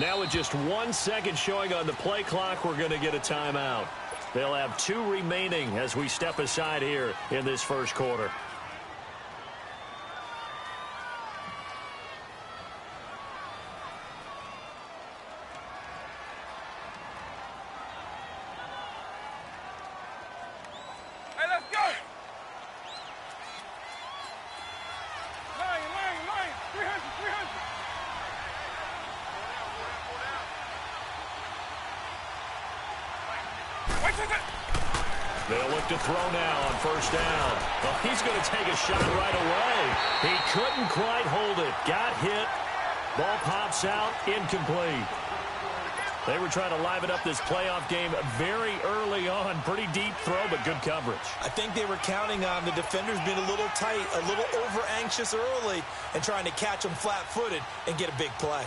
Now with just 1 second showing on the play clock, we're going to get a timeout. They'll have 2 remaining as we step aside here in this first quarter. They'll look to throw now on first down. Well, he's going to take a shot right away. He couldn't quite hold it. Got hit. Ball pops out. Incomplete. They were trying to liven up this playoff game very early on. Pretty deep throw, but good coverage. I think they were counting on the defenders being a little tight, a little over-anxious early, and trying to catch them flat-footed and get a big play.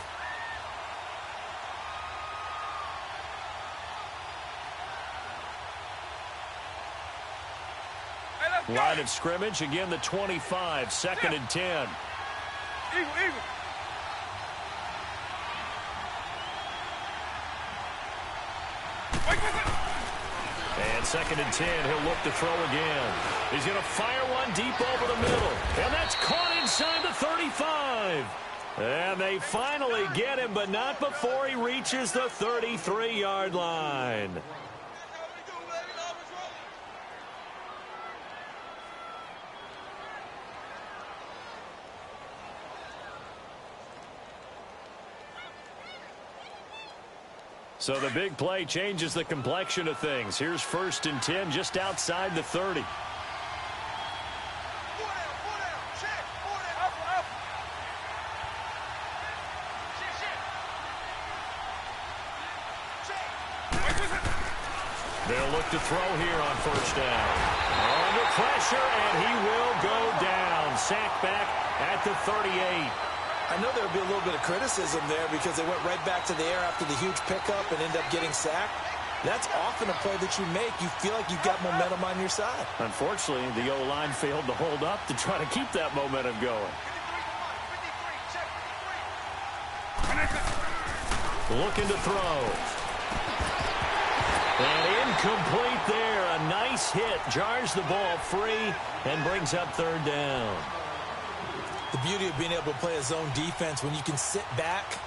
Line of scrimmage, again the 25, 2nd and 10. Eagle. And 2nd and 10, he'll look to throw again. He's going to fire one deep over the middle. And that's caught inside the 35. And they finally get him, but not before he reaches the 33-yard line. So the big play changes the complexion of things. Here's 1st and 10 just outside the 30. They'll look to throw here on first down. Under pressure, and he will go down. Sacked back at the 38. I know there would be a little bit of criticism there because they went right back to the air after the huge pickup and end up getting sacked. That's often a play that you make. You feel like you've got momentum on your side. Unfortunately, the O-line failed to hold up to try to keep that momentum going. Looking to throw. And incomplete there. A nice hit. Jars the ball free and brings up 3rd down. The beauty of being able to play a zone defense when you can sit back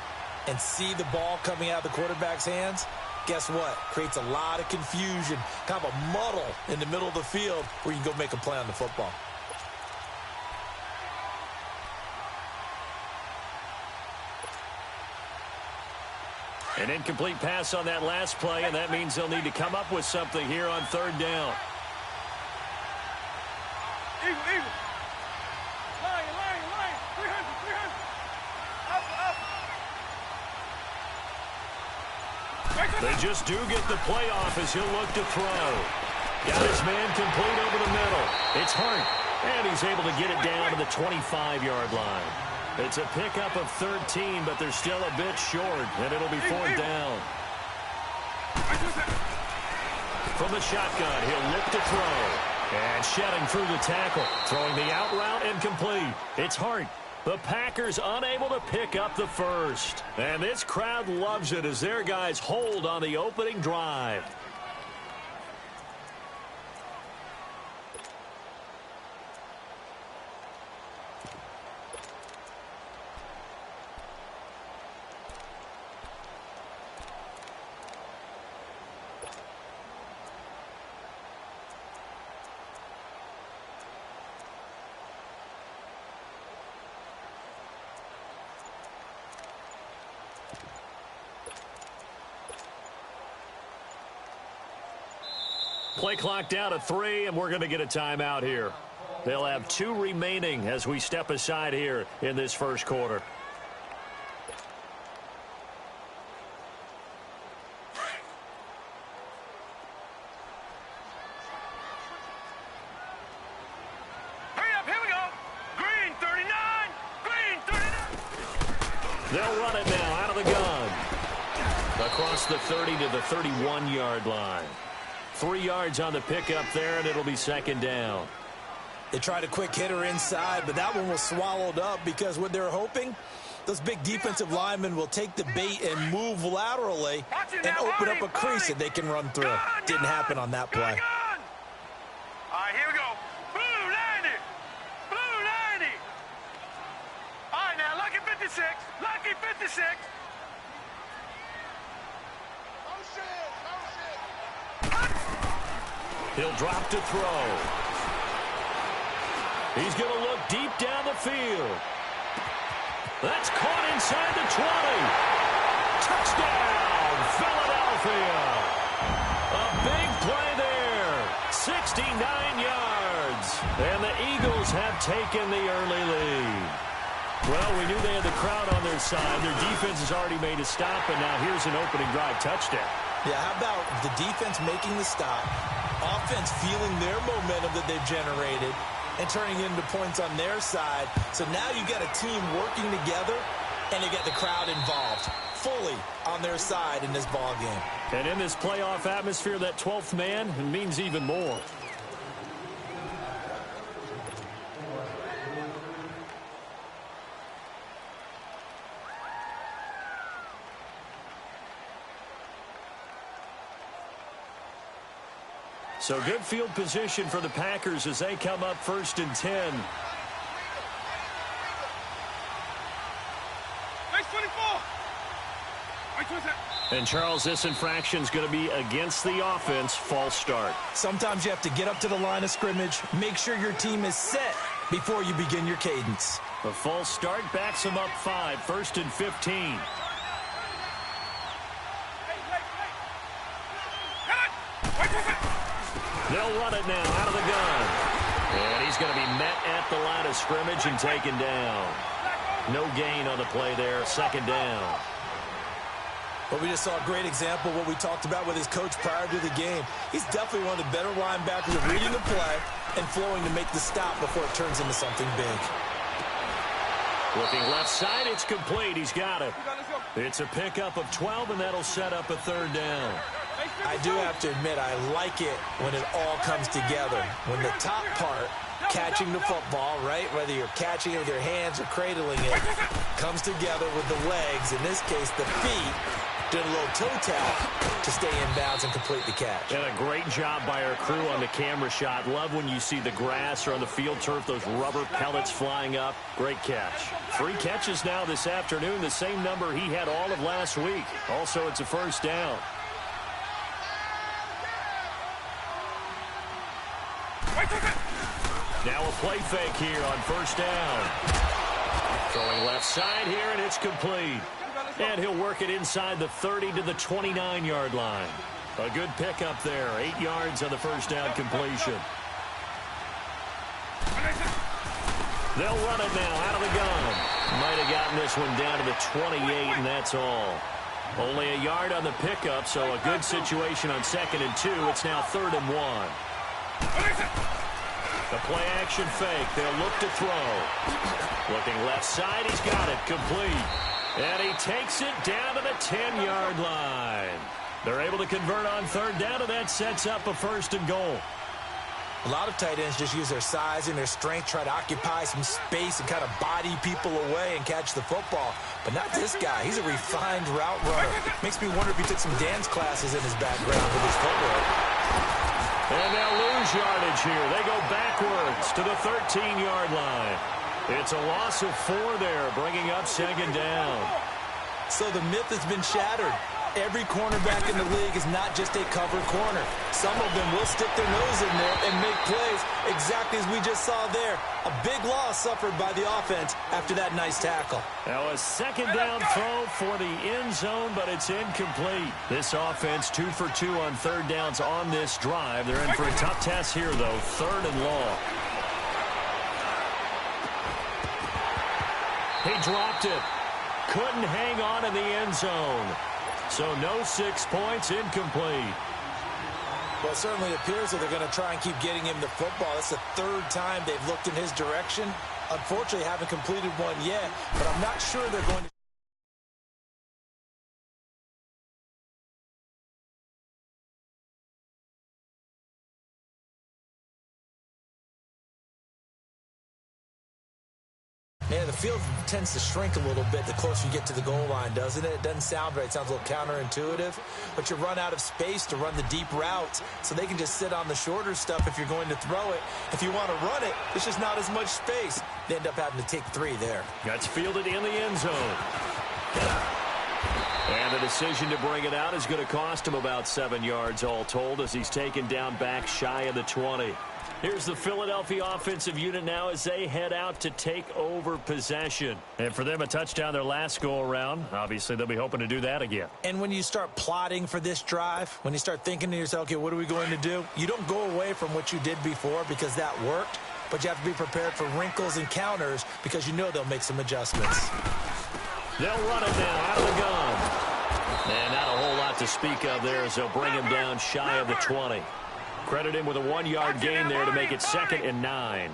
and see the ball coming out of the quarterback's hands, guess what? Creates a lot of confusion, kind of a muddle in the middle of the field where you can go make a play on the football. An incomplete pass on that last play, and that means they'll need to come up with something here on 3rd down. Eagle. Line. 300. They just do get the playoff as he'll look to throw. Got his man complete over the middle. It's Hart, and he's able to get it down to the 25-yard line. It's a pickup of 13, but they're still a bit short, and it'll be 4th down. From the shotgun, he'll look to throw. And shedding through the tackle. Throwing the out route incomplete. It's Hart. The Packers unable to pick up the first. And this crowd loves it as their guys hold on the opening drive. Play clock down to 3, and we're going to get a timeout here. They'll have 2 remaining as we step aside here in this first quarter. Hurry up, here we go. Green 39. They'll run it now out of the gun. Across the 30 to the 31-yard line. 3 yards on the pickup there, and it'll be 2nd down. They tried a quick hitter inside, but that one was swallowed up because what they're hoping Those big defensive linemen will take the bait and move laterally and open up a crease that they can run through. Didn't happen on that play. All right, here we go. Blue 90. Blue 90. All right, now, lucky 56. Lucky 56. He'll drop to throw. He's going to look deep down the field. That's caught inside the 20. Touchdown, Philadelphia. A big play there. 69 yards. And the Eagles have taken the early lead. Well, we knew they had the crowd on their side. Their defense has already made a stop, and now here's an opening drive touchdown. Yeah, how about the defense making the stop, offense feeling their momentum that they've generated, and turning into points on their side. So now you got a team working together, and you got the crowd involved fully on their side in this ball game. And in this playoff atmosphere, that 12th man means even more. So good field position for the Packers as they come up 1st and 10. And Charles, this infraction is going to be against the offense. False start. Sometimes you have to get up to the line of scrimmage, make sure your team is set before you begin your cadence. The false start backs them up 5, 1st and 15. They'll run it now out of the gun. And he's going to be met at the line of scrimmage and taken down. No gain on the play there. 2nd down. But we just saw a great example of what we talked about with his coach prior to the game. He's definitely one of the better linebackers of reading the play and flowing to make the stop before it turns into something big. Looking left side, it's complete. He's got it. It's a pickup of 12, and that'll set up a 3rd down. I do have to admit, I like it when it all comes together. When the top part, catching the football, right, whether you're catching it with your hands or cradling it, comes together with the legs, in this case the feet, doing a little toe tap to stay in bounds and complete the catch. And a great job by our crew on the camera shot. Love when you see the grass or on the field turf, those rubber pellets flying up. Great catch. 3 catches now this afternoon, the same number he had all of last week. Also, it's a 1st down. Now a play fake here on 1st down. Throwing left side here, and it's complete. And he'll work it inside the 30 to the 29-yard line. A good pickup there. 8 yards on the 1st down completion. They'll run it now out of the gun. Might have gotten this one down to the 28, and that's all. Only a yard on the pickup, so a good situation on 2nd and 2. It's now 3rd and 1. The play action fake. They'll look to throw. Looking left side. He's got it. Complete. And he takes it down to the 10-yard line. They're able to convert on 3rd down, and that sets up a 1st and goal. A lot of tight ends just use their size and their strength, try to occupy some space and kind of body people away and catch the football. But not this guy. He's a refined route runner. Makes me wonder if he took some dance classes in his background with his footwork. And they'll lose yardage here. They go backwards to the 13-yard line. It's a loss of 4 there, bringing up 2nd down. So the myth has been shattered. Every cornerback in the league is not just a cover corner. Some of them will stick their nose in there and make plays exactly as we just saw there. A big loss suffered by the offense after that nice tackle. Now a 2nd down throw for the end zone, but it's incomplete. This offense 2 for 2 on 3rd downs on this drive. They're in for a tough test here, though. 3rd and long. He dropped it. Couldn't hang on in the end zone. So no 6 points, incomplete. Well, it certainly appears that they're going to try and keep getting him the football. It's the 3rd time they've looked in his direction. Unfortunately, haven't completed one yet, but I'm not sure they're going to. Yeah, the field tends to shrink a little bit the closer you get to the goal line, doesn't it? It doesn't sound right. It sounds a little counterintuitive. But you run out of space to run the deep routes, so they can just sit on the shorter stuff if you're going to throw it. If you want to run it, there's just not as much space. They end up having to take 3 there. That's fielded in the end zone. And the decision to bring it out is going to cost him about 7 yards all told as he's taken down back shy of the 20. Here's the Philadelphia offensive unit now as they head out to take over possession. And for them, a touchdown their last go-around. Obviously, they'll be hoping to do that again. And when you start plotting for this drive, when you start thinking to yourself, okay, what are we going to do? You don't go away from what you did before because that worked, but you have to be prepared for wrinkles and counters because you know they'll make some adjustments. They'll run it now out of the gun. And not a whole lot to speak of there as they'll bring him down shy of the 20. Credit him with a 1-yard gain there to make it 2nd and 9.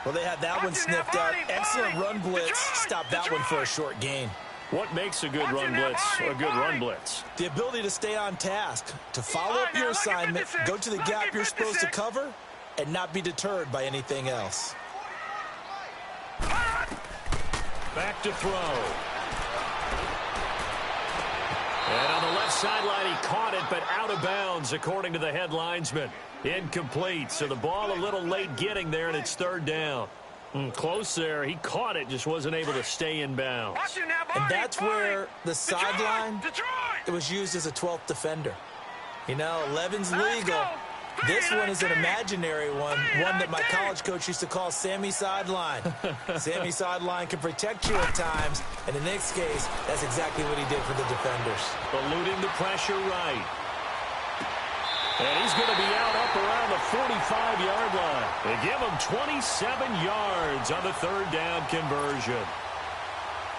Well, they had that one sniffed out. Excellent run blitz. Stop that one for a short gain. What makes a good run blitz a good run blitz? The ability to stay on task, to follow up your assignment, go to the gap you're supposed to cover, and not be deterred by anything else. Back to throw. And on the left sideline, he caught it, but out of bounds, according to the head linesman. Incomplete, so the ball a little late getting there, and it's 3rd down. Close there. He caught it, just wasn't able to stay in bounds. And that's where the sideline, it was used as a 12th defender. You know, 11's legal. This one is an imaginary one that my college coach used to call Sammy Sideline. Sammy Sideline can protect you at times, and in this case, that's exactly what he did for the defenders. Eluding the pressure right. And he's going to be out up around the 45-yard line. They give him 27 yards on the 3rd down conversion.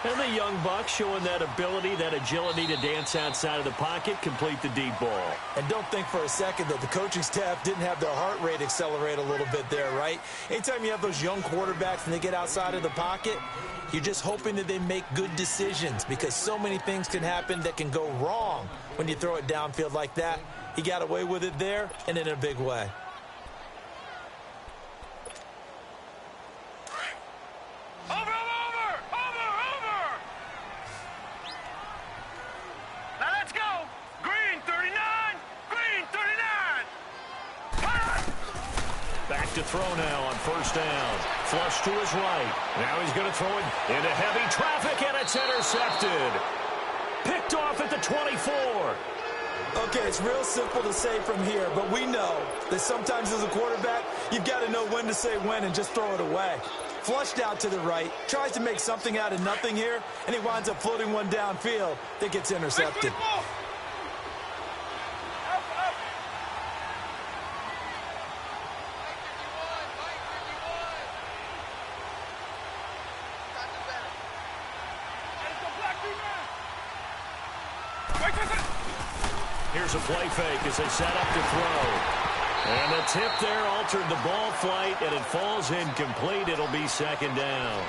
And the young buck showing that ability, that agility to dance outside of the pocket, complete the deep ball. And don't think for a second that the coaching staff didn't have their heart rate accelerate a little bit there, right? Anytime you have those young quarterbacks and they get outside of the pocket, you're just hoping that they make good decisions because so many things can happen that can go wrong when you throw it downfield like that. He got away with it there and in a big way. To throw now on 1st down. Flush to his right. Now he's going to throw it into heavy traffic, and it's intercepted. Picked off at the 24. Okay, it's real simple to say from here, but we know that sometimes as a quarterback, you've got to know when to say when and just throw it away. Flushed out to the right, tries to make something out of nothing here, and he winds up floating one downfield that gets intercepted. Here's a play fake as they set up to throw. And the tip there altered the ball flight, and it falls incomplete. It'll be 2nd down.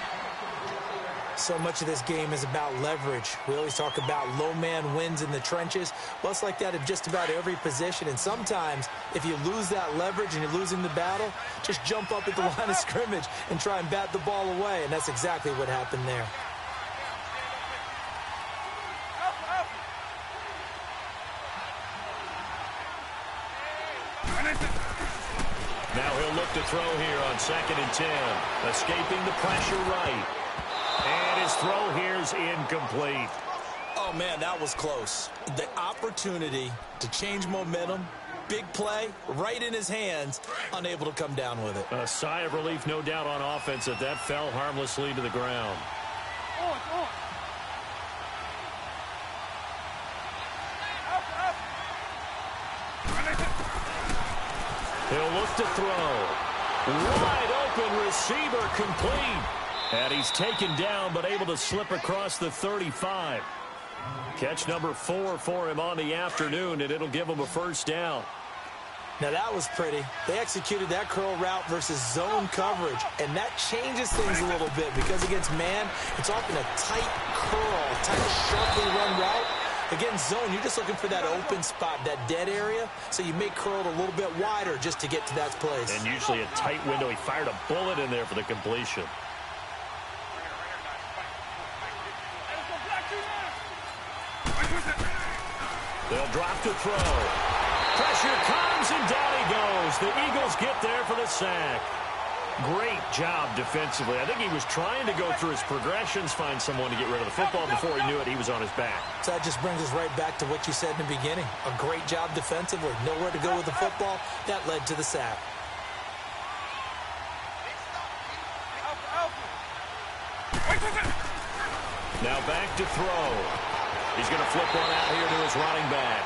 So much of this game is about leverage. We always talk about low man wins in the trenches. Well, it's like that at just about every position. And sometimes, if you lose that leverage and you're losing the battle, just jump up at the line of scrimmage and try and bat the ball away. And that's exactly what happened there. Now he'll look to throw here on 2nd and 10. Escaping the pressure right. And his throw here's incomplete. Oh, man, that was close. The opportunity to change momentum, big play, right in his hands, unable to come down with it. A sigh of relief, no doubt, on offense that that fell harmlessly to the ground. He'll look to throw. Wide open receiver complete. And he's taken down but able to slip across the 35. Catch number 4 for him on the afternoon, and it'll give him a 1st down. Now that was pretty. They executed that curl route versus zone coverage, and that changes things a little bit because against man, it's often a tight curl, tight, sharply run route. Against zone, you're just looking for that open spot, that dead area, so you make curl a little bit wider just to get to that place. And usually a tight window. He fired a bullet in there for the completion. drop to throw. Pressure comes, and down he goes. The Eagles get there for the sack. Great job defensively. I think he was trying to go through his progressions, find someone to get rid of the football. Before he knew it, he was on his back. So that just brings us right back to what you said in the beginning. A great job defensively. Nowhere to go with the football. That led to the sack. Now back to throw. He's going to flip one out here to his running back.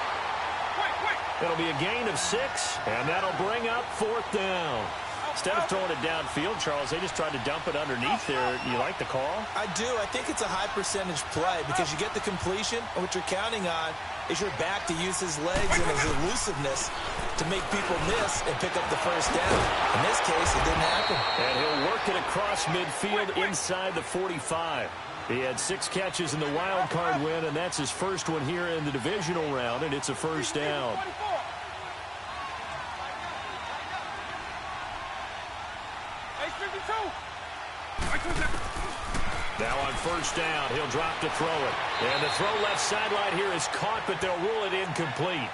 It'll be a gain of 6, and that'll bring up 4th down. Instead of throwing it downfield, Charles, they just tried to dump it underneath there. You like the call? I do. I think it's a high percentage play because you get the completion, and what you're counting on is your back to use his legs and his elusiveness to make people miss and pick up the first down. In this case, it didn't happen. And he'll work it across midfield inside the 45. He had 6 catches in the wild card win, and that's his first one here in the divisional round, and it's a first down. Now on first down, he'll drop to throw it. And the throw left sideline here is caught, but they'll rule it incomplete.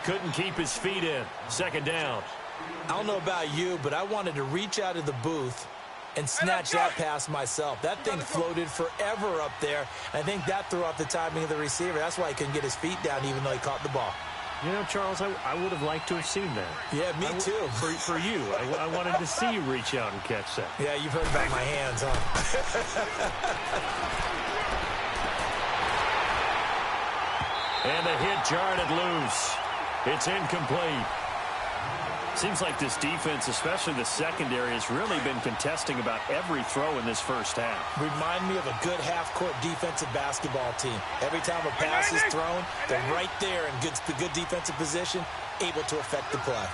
Couldn't keep his feet in. 2nd down. I don't know about you, but I wanted to reach out of the booth and snatch that pass myself. That thing floated forever up there. I think that threw off the timing of the receiver. That's why he couldn't get his feet down even though he caught the ball. You know, Charles, I would have liked to have seen that. Yeah, me too. For you. I wanted to see you reach out and catch that. Yeah, you've heard about my hands, huh? And the hit jarred it loose. It's incomplete. Seems like this defense, especially the secondary, has really been contesting about every throw in this first half. Remind me of a good half-court defensive basketball team. Every time a pass is thrown, they're right there in the good defensive position, able to affect the play.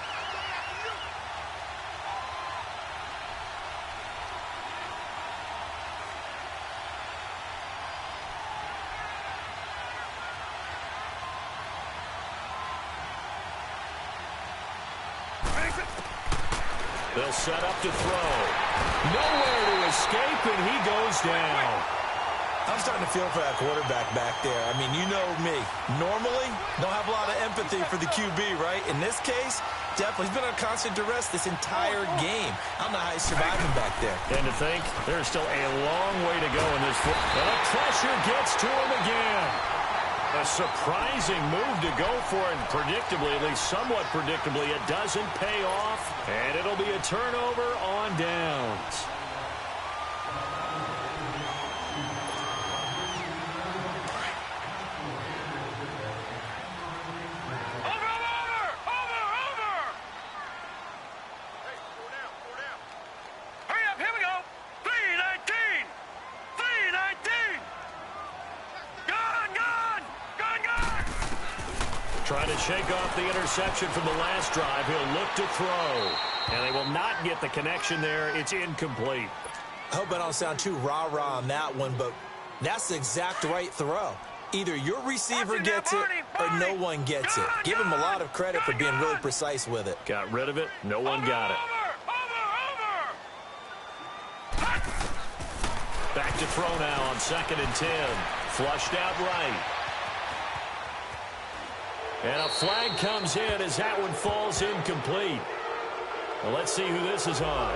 They'll set up to throw. Nowhere to escape, and he goes down. I'm starting to feel for that quarterback back there. I mean, you know me. Normally, don't have a lot of empathy for the QB, right? In this case, definitely. He's been under constant duress this entire game. I don't know how he's surviving back there. And to think, there's still a long way to go in this foot. And the pressure gets to him again. A surprising move to go for it, and predictably, at least somewhat predictably, it doesn't pay off, and it'll be a turnover on downs. Trying to shake off the interception from the last drive. He'll look to throw. And they will not get the connection there. It's incomplete. I hope I don't sound too rah-rah on that one, but that's the exact right throw. Either your receiver gets it or no one gets it. Give him a lot of credit for being really precise with it. Got rid of it. No one got it. Back to throw now on 2nd and 10. Flushed out right. And a flag comes in as that one falls incomplete. Well, let's see who this is on.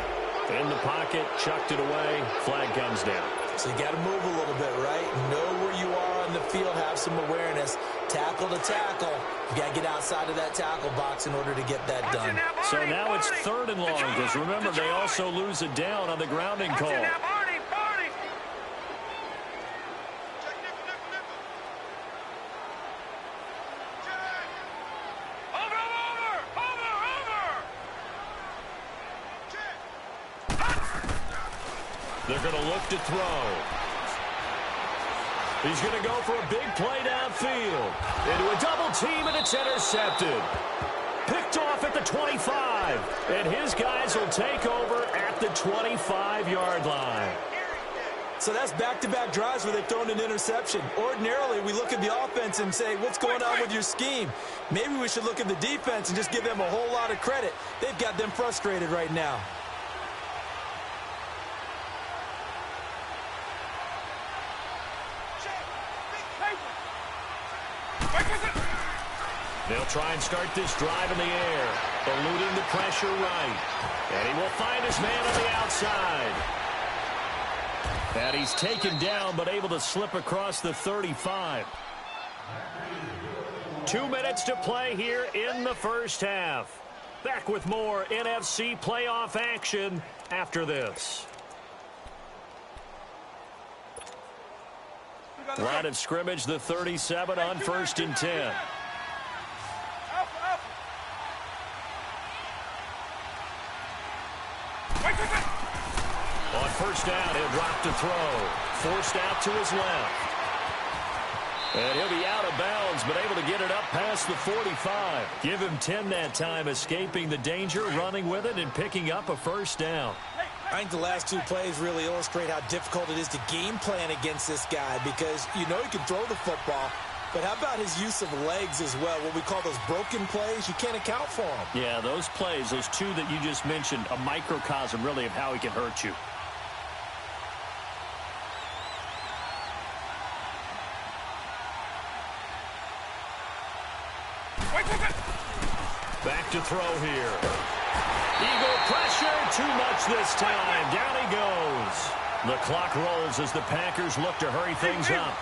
In the pocket, chucked it away. Flag comes down. So you got to move a little bit, right? Know where you are on the field, have some awareness. Tackle to tackle. You got to get outside of that tackle box in order to get that done. So now it's 3rd and long, because remember, they also lose it down on the grounding call. They're going to look to throw. He's going to go for a big play downfield. Into a double team, and it's intercepted. Picked off at the 25. And his guys will take over at the 25-yard line. So that's back-to-back drives where they've thrown an interception. Ordinarily, we look at the offense and say, what's going on with your scheme? Maybe we should look at the defense and just give them a whole lot of credit. They've got them frustrated right now. They'll try and start this drive in the air, eluding the pressure right. And he will find his man on the outside. And he's taken down, but able to slip across the 35. 2 minutes to play here in the first half. Back with more NFC playoff action after this. Line of scrimmage, the 37 on 1st and 10. On 1st down, he'll drop to throw. Forced out to his left. And he'll be out of bounds, but able to get it up past the 45. Give him 10 that time, escaping the danger, running with it, and picking up a 1st down. I think the last 2 plays really illustrate how difficult it is to game plan against this guy, because you know he can throw the football, but how about his use of legs as well? What we call those broken plays, you can't account for them. Yeah, those plays, those 2 that you just mentioned, a microcosm really of how he can hurt you. Back to throw here. Eagle pressure, too much this time. Down he goes. The clock rolls as the Packers look to hurry things up.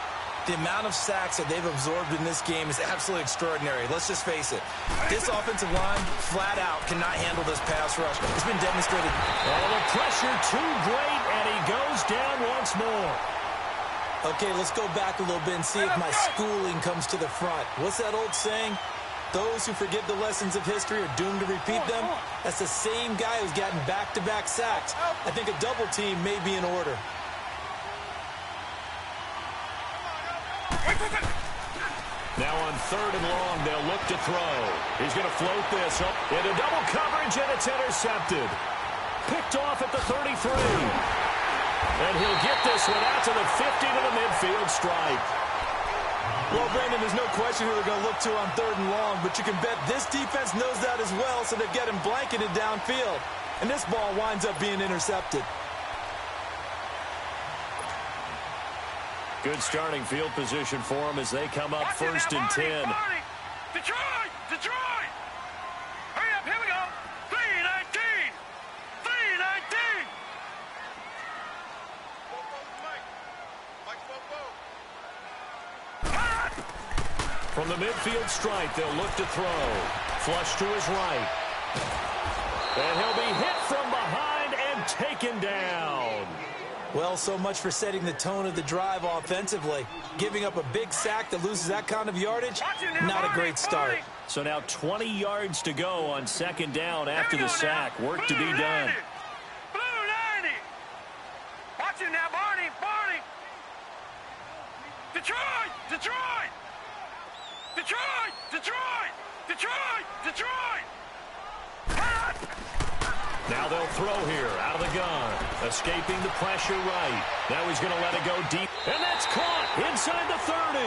The amount of sacks that they've absorbed in this game is absolutely extraordinary. Let's just face it. This offensive line, flat out, cannot handle this pass rush. It's been demonstrated. Oh, the pressure too great, and he goes down once more. Okay, let's go back a little bit and see if my schooling comes to the front. What's that old saying? Those who forget the lessons of history are doomed to repeat them. That's the same guy who's gotten back-to-back sacks. I think a double team may be in order. Now on 3rd and long, they'll look to throw. He's going to float this up into double coverage, and it's intercepted. Picked off at the 33. And he'll get this one out to the 50 to the midfield stripe. Well, Brandon, there's no question who they're going to look to on 3rd and long, but you can bet this defense knows that as well, so they've got him blanketed downfield. And this ball winds up being intercepted. Good starting field position for them as they come up 1st and 10. Detroit! Detroit! Hurry up, here we go! 3-19! 3-19! From the midfield stripe, they'll look to throw. Flush to his right. And he'll be hit from behind and taken down. Well, so much for setting the tone of the drive offensively. Giving up a big sack that loses that kind of yardage, not a great start. So now 20 yards to go on 2nd down after the sack. Work to be done. Blue 90! Watch him now, Barney! Barney! Detroit! Detroit! Detroit! Detroit! Detroit! Detroit! Now they'll throw here out of the gun. Escaping the pressure right. Now he's going to let it go deep. And that's caught inside the 30.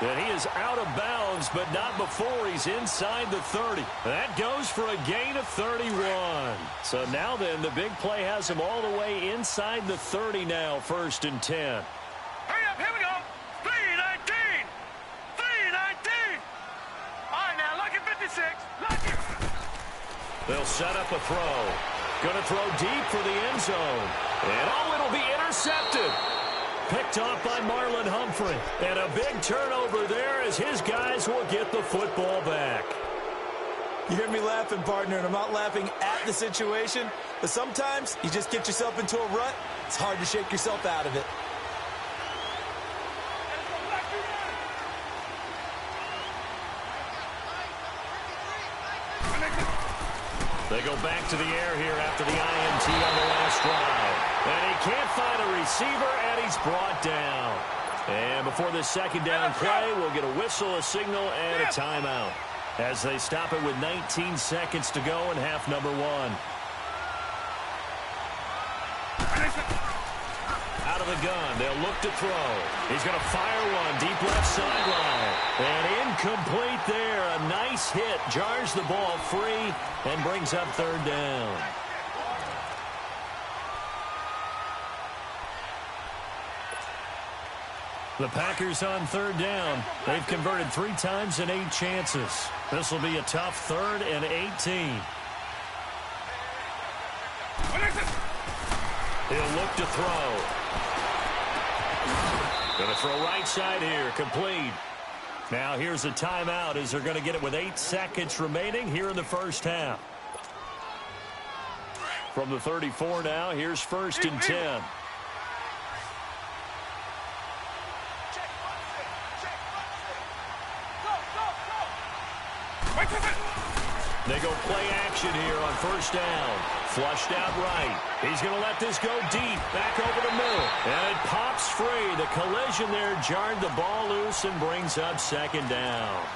And he is out of bounds, but not before he's inside the 30. That goes for a gain of 31. So now then, the big play has him all the way inside the 30 now, 1st and 10. Hurry up, here we go. 3-19. 3-19. All right, now, lucky 56. Lucky. They'll set up a throw. Going to throw deep for the end zone. And oh, it'll be intercepted. Picked off by Marlon Humphrey. And a big turnover there as his guys will get the football back. You hear me laughing, partner, and I'm not laughing at the situation, but sometimes you just get yourself into a rut. It's hard to shake yourself out of it. They go back to the air here after the INT on the last drive. And he can't find a receiver, and he's brought down. And before this 2nd down play, we'll get a whistle, a signal, and a timeout as they stop it with 19 seconds to go in half number 1. Out of the gun, they'll look to throw. He's going to fire one deep left sideline. And incomplete there. A nice hit. Jars the ball free and brings up 3rd down. The Packers on third down. They've converted 3 times in 8 chances. This will be a tough 3rd and 18. He'll look to throw. Going to throw right side here, complete. Now here's a timeout as they're going to get it with 8 seconds remaining here in the first half. From the 34 now, here's 1st and 10. They go play action here on 1st down. Flushed out right. He's going to let this go deep. Back over the middle. And it pops free. The collision there jarred the ball loose and brings up 2nd down.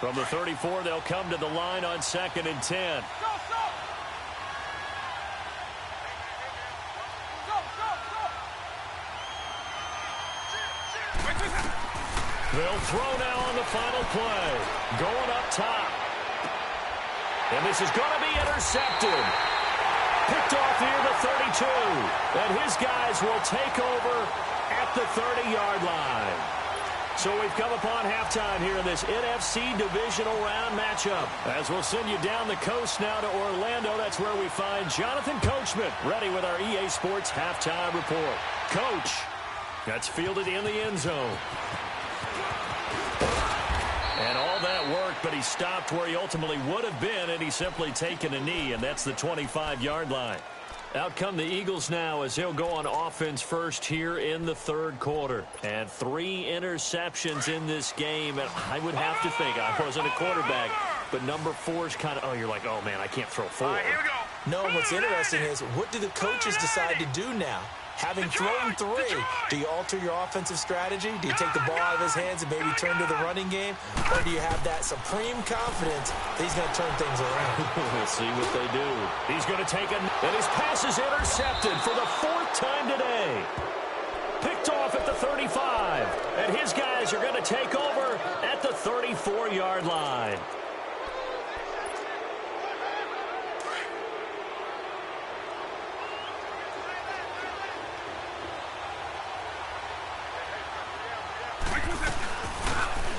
From the 34, they'll come to the line on 2nd and 10. They'll throw now on the final play. Going up top. And this is going to be intercepted. Picked off here the 32. And his guys will take over at the 30-yard line. So we've come upon halftime here in this NFC divisional round matchup. As we'll send you down the coast now to Orlando, that's where we find Jonathan Coachman ready with our EA Sports halftime report. Coach, that's fielded in the end zone. And all that worked, but he stopped where he ultimately would have been, and he's simply taken a knee, and that's the 25-yard line. Out come the Eagles now as they'll go on offense first here in the 3rd quarter. And 3 interceptions in this game, and I would have to think, I wasn't a quarterback, but number 4 is kind of, oh, you're like, oh, man, I can't throw 4. All right, here we go. No, what's interesting is, what do the coaches decide to do now? Having thrown 3, do you alter your offensive strategy? Do you take the ball out of his hands and maybe turn to the running game? Or do you have that supreme confidence that he's going to turn things around? We'll see what they do. He's going to take it, and his pass is intercepted for the 4th time today. Picked off at the 35, and his guys are going to take over at the 34-yard line.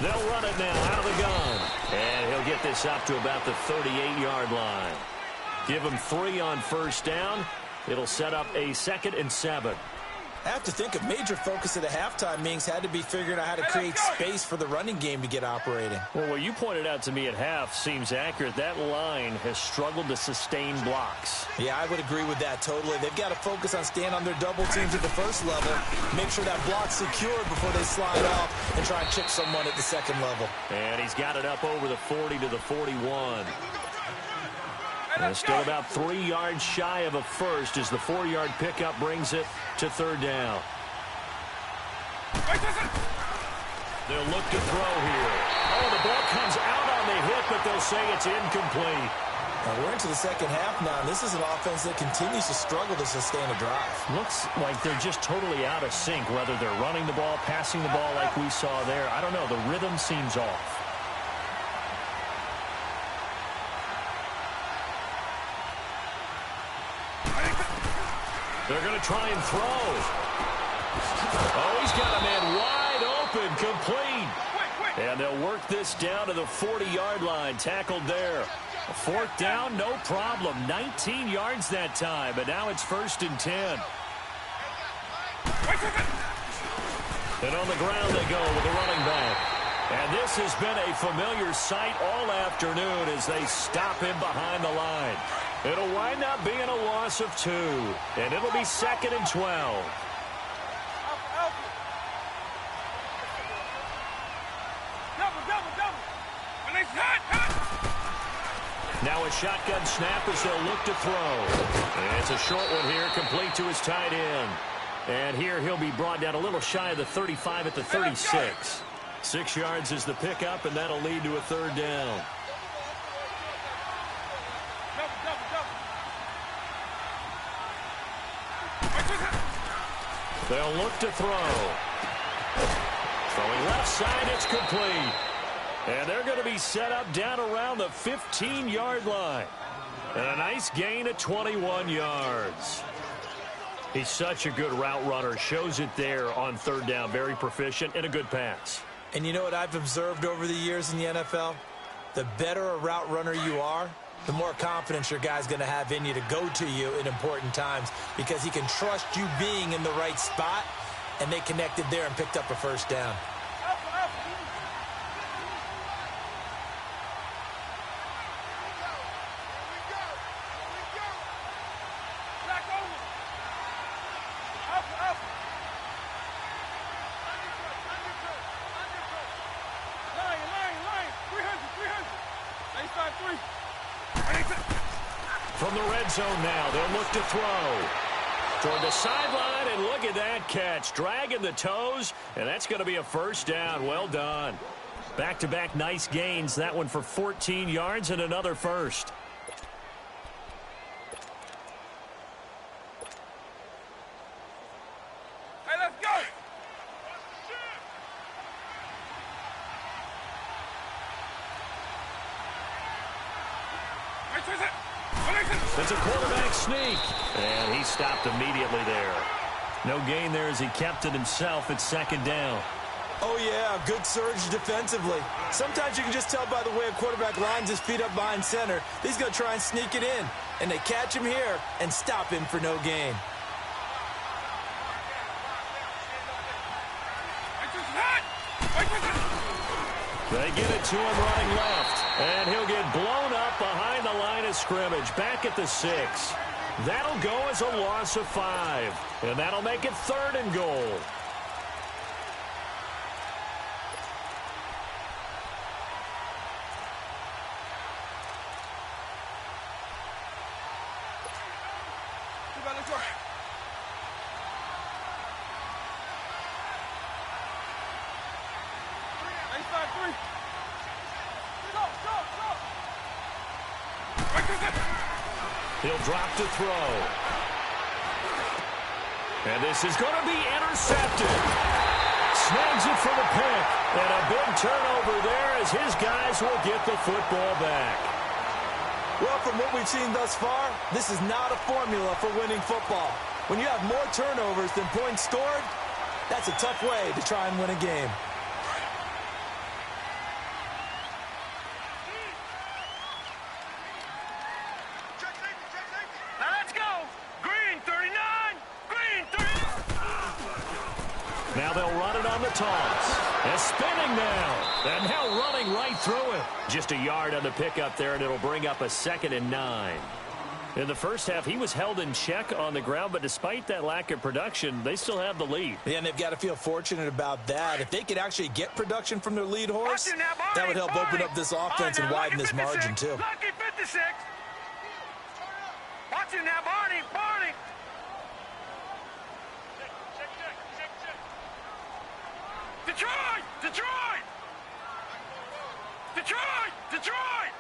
They'll run it now out of the gun. And he'll get this up to about the 38-yard line. Give him 3 on 1st down. It'll set up a 2nd and 7. I have to think a major focus of the halftime meetings had to be figuring out how to create space for the running game to get operating. Well, what you pointed out to me at half seems accurate. That line has struggled to sustain blocks. Yeah, I would agree with that totally. They've got to focus on staying on their double teams at the 1st level, make sure that block's secured before they slide off and try and chip someone at the 2nd level. And he's got it up over the 40 to the 41. And still about 3 yards shy of a first as the 4-yard pickup brings it to 3rd down. They'll look to throw here. Oh, the ball comes out on the hit, but they'll say it's incomplete. Now we're into the 2nd half now, and this is an offense that continues to struggle to sustain a drive. Looks like they're just totally out of sync, whether they're running the ball, passing the ball like we saw there. I don't know. The rhythm seems off. They're going to try and throw. Oh, he's got a man wide open, complete. And they'll work this down to the 40-yard line, tackled there. A 4th down, no problem. 19 yards that time, but now it's 1st and 10. And on the ground they go with the running back. And this has been a familiar sight all afternoon as they stop him behind the line. It'll wind up being a loss of 2, and it'll be 2nd and 12. Now a shotgun snap as they'll look to throw. And it's a short one here, complete to his tight end. And here he'll be brought down a little shy of the 35 at the 36. 6 yards is the pickup, and that'll lead to a 3rd down. They'll look to throw. Throwing left side, it's complete. And they're going to be set up down around the 15-yard line. And a nice gain of 21 yards. He's such a good route runner. Shows it there on third down. Very proficient and a good pass. And you know what I've observed over the years in the NFL? The better a route runner you are, the more confidence your guy's going to have in you to go to you in important times because he can trust you being in the right spot, and they connected there and picked up a first down. From the red zone now, they'll look to throw. Toward the sideline, and look at that catch. Dragging the toes, and that's going to be a first down. Well done. Back-to-back nice gains. That one for 14 yards and another first. Hey, let's go! It's a quarterback sneak, and he stopped immediately there. No gain there as he kept it himself at second down. Oh, yeah, good surge defensively. Sometimes you can just tell by the way a quarterback lines his feet up behind center. He's going to try and sneak it in, and they catch him here and stop him for no gain. They get it to him running left, and he'll get blown up behind the line of scrimmage, back at the 6. That'll go as a loss of 5, and that'll make it 3rd and goal. He'll drop to throw. And this is going to be intercepted. Snags it for the pick. And a big turnover there as his guys will get the football back. Well, from what we've seen thus far, this is not a formula for winning football. When you have more turnovers than points scored, that's a tough way to try and win a game. Now they'll run it on the toss. And spinning now. And now running right through it. Just a yard on the pickup there, and it'll bring up a 2nd and 9. In the first half, he was held in check on the ground, but despite that lack of production, they still have the lead. Yeah, and they've got to feel fortunate about that. If they could actually get production from their lead horse, that would help open up this offense and widen this margin, too. Lucky 56. Watch it now, Barney. Barney. Detroit! Detroit! Detroit! Detroit!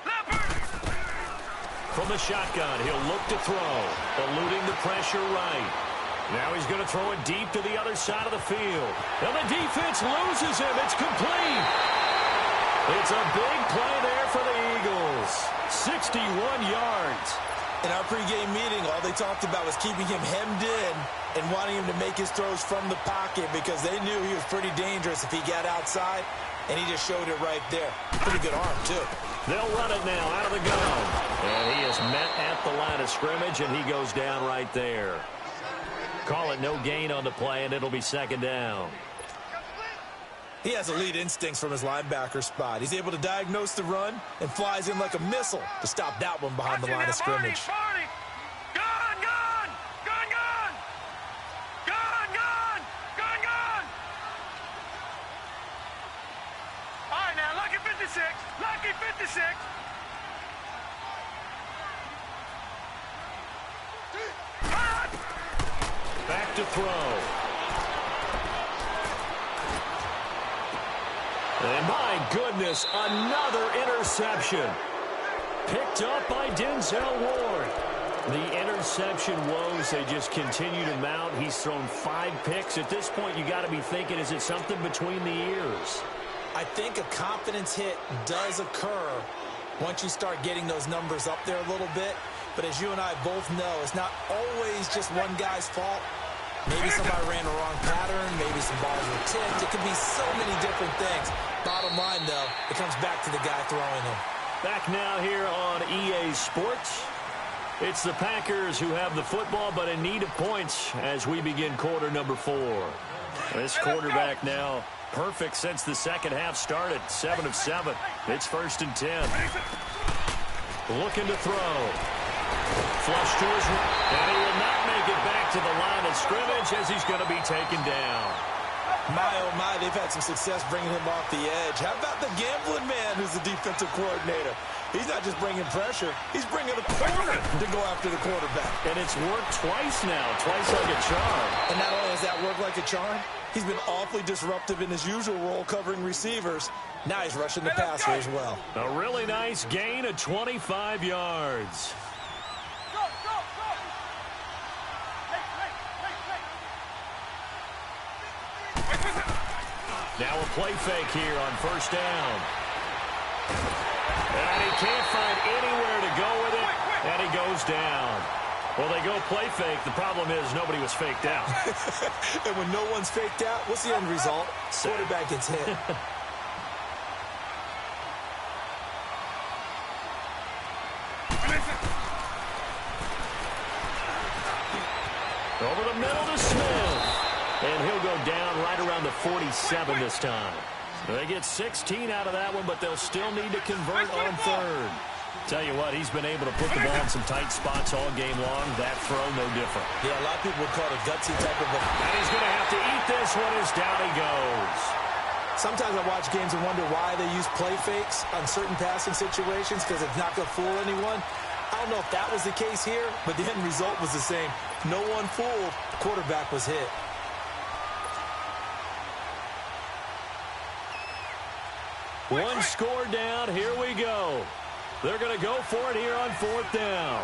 Leopard! From the shotgun, he'll look to throw, eluding the pressure right. Now he's going to throw it deep to the other side of the field. And the defense loses him. It's complete. It's a big play there for the Eagles. 61 yards. In our pregame meeting, all they talked about was keeping him hemmed in and wanting him to make his throws from the pocket because they knew he was pretty dangerous if he got outside, and he just showed it right there. Pretty good arm, too. They'll run it now out of the gun. And he is met at the line of scrimmage, and he goes down right there. Call it no gain on the play, and it'll be 2nd down. He has elite instincts from his linebacker spot. He's able to diagnose the run and flies in like a missile to stop that one behind the line of scrimmage. Barney! Gun! Gun! Gun! Gun! Gun! Gun! Gun! Gun! All right, now, lucky 56. Lucky 56. Back to throw. And my goodness, another interception. Picked up by Denzel Ward. The interception woes, they just continue to mount. He's thrown 5 picks. At this point, you got to be thinking, is it something between the ears? I think a confidence hit does occur once you start getting those numbers up there a little bit. But as you and I both know, it's not always just one guy's fault. Maybe somebody ran the wrong pattern. Maybe some balls were tipped. It could be so many different things. Bottom line, though, it comes back to the guy throwing them. Back now here on EA Sports. It's the Packers who have the football, but in need of points as we begin quarter number 4. This quarterback now perfect since the second half started. 7 of 7. It's 1st and 10. Looking to throw. Flush to his right. And he will not make it back to the line of scrimmage as he's going to be taken down. My, oh my, they've had some success bringing him off the edge. How about the gambling man who's the defensive coordinator? He's not just bringing pressure. He's bringing a corner to go after the quarterback. And it's worked twice now, twice like a charm. And not only has that worked like a charm, he's been awfully disruptive in his usual role covering receivers. Now he's rushing the passer as well. A really nice gain of 25 yards. Now a play fake here on 1st down. And he can't find anywhere to go with it, and he goes down. Well, they go play fake. The problem is nobody was faked out. And when no one's faked out, what's the end result? Quarterback gets hit. Over the middle to Smith. And he'll go down right around the 47 this time. They get 16 out of that one, but they'll still need to convert on 3rd. Tell you what, he's been able to put the ball in some tight spots all game long. That throw, no different. Yeah, a lot of people would call it a gutsy type of a... And he's going to have to eat this one as down he goes. Sometimes I watch games and wonder why they use play fakes on certain passing situations because it's not going to fool anyone. I don't know if that was the case here, but the end result was the same. No one fooled. The quarterback was hit. One score down. Here we go. They're going to go for it here on 4th down.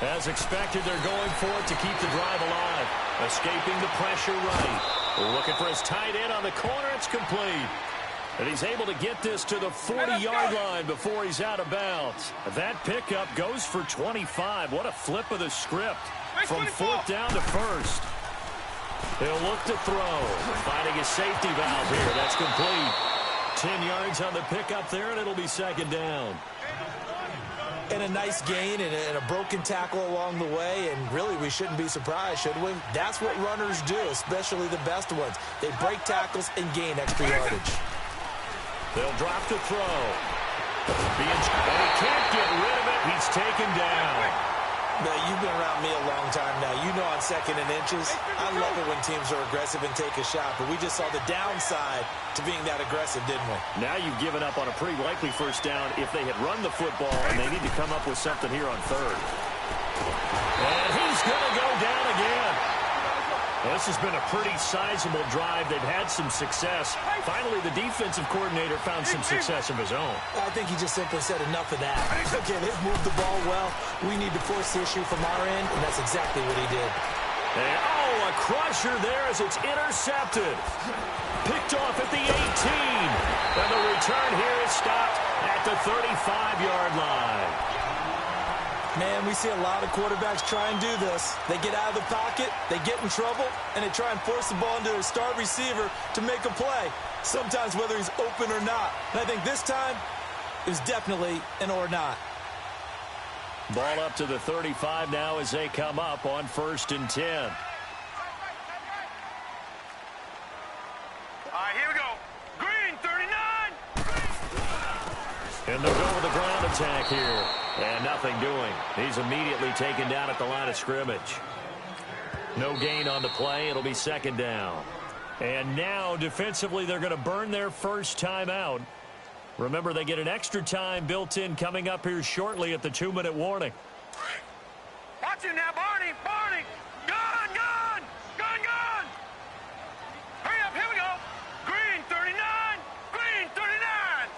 As expected, they're going for it to keep the drive alive. Escaping the pressure right. Looking for his tight end on the corner. It's complete. And he's able to get this to the 40-yard line before he's out of bounds. That pickup goes for 25. What a flip of the script. From 4th down to 1st. He'll look to throw. Finding a safety valve here. That's complete. 10 yards on the pickup there, and it'll be 2nd down. And a nice gain and a broken tackle along the way. And really, we shouldn't be surprised, should we? That's what runners do, especially the best ones. They break tackles and gain extra yardage. They'll drop to throw. And he can't get rid of it. He's taken down. Now, you've been around me a long time now. You know on 2nd and inches, I love it when teams are aggressive and take a shot. But we just saw the downside to being that aggressive, didn't we? Now you've given up on a pretty likely 1st down if they had run the football, and they need to come up with something here on 3rd. And he's going to go down again. Well, this has been a pretty sizable drive. They've had some success. Finally, the defensive coordinator found some success of his own. I think he just simply said enough of that. Okay, they've moved the ball well. We need to force the issue from our end, and that's exactly what he did. And, oh, a crusher there as it's intercepted. Picked off at the 18. And the return here is stopped at the 35-yard line. Man, we see a lot of quarterbacks try and do this. They get out of the pocket, they get in trouble, and they try and force the ball into their star receiver to make a play, sometimes whether he's open or not. And I think this time, it was definitely an or not. Ball up to the 35 now as they come up on 1st and 10. All right, here we go. Green, 39. And they'll go with the ground attack here. And nothing doing. He's immediately taken down at the line of scrimmage. No gain on the play. It'll be 2nd down. And now, defensively, they're going to burn their first time out. Remember, they get an extra time built in coming up here shortly at the 2-minute warning. Watch it now, Barney. Barney. Gun, gun. Gun, gun. Hurry up. Here we go. Green, 39. Green, 39.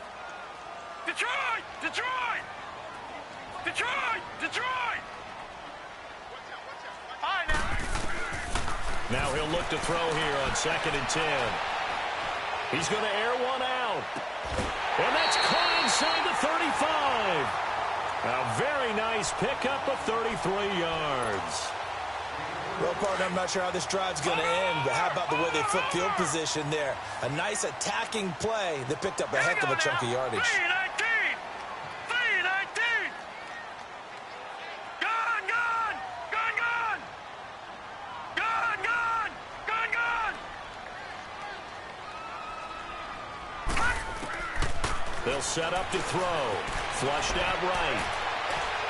Detroit. Detroit. Detroit. Detroit. All right, now. Now he'll look to throw here on 2nd and 10. He's going to air one out. And that's caught inside the 35. A very nice pickup of 33 yards. Well, partner, I'm not sure how this drive's going to end, but how about the way they flip field position there? A nice attacking play that picked up a heck of a chunk of yardage. 319! 319! Gone, gone! Gone, gone! Gone, gone! Gone, gone! They'll set up to throw. Flushed out right.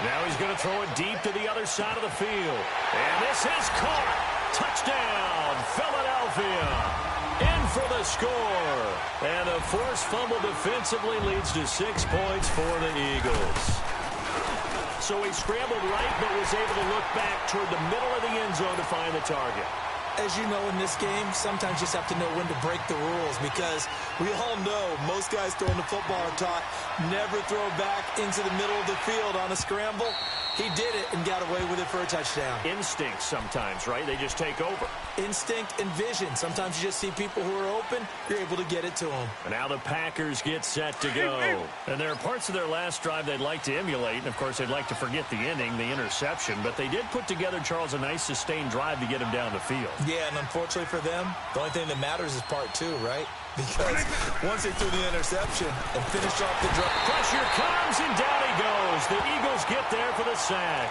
Now he's going to throw it deep to the other side of the field. And this is caught. Touchdown, Philadelphia. In for the score. And a forced fumble defensively leads to 6 points for the Eagles. So he scrambled right, but was able to look back toward the middle of the end zone to find the target. As you know, in this game, sometimes you just have to know when to break the rules, because we all know most guys throwing the football are taught never throw back into the middle of the field on a scramble. He did it and got away with it for a touchdown. Instinct sometimes, right? They just take over. Instinct and vision. Sometimes you just see people who are open, you're able to get it to them. And now the Packers get set to go. And there are parts of their last drive they'd like to emulate. And, of course, they'd like to forget the ending, the interception. But they did put together, Charles, a nice sustained drive to get him down the field. Yeah, and unfortunately for them, the only thing that matters is part 2, right? Because once they threw the interception and finished off the drive. Pressure comes, and down he goes. The Eagles get there for the sack.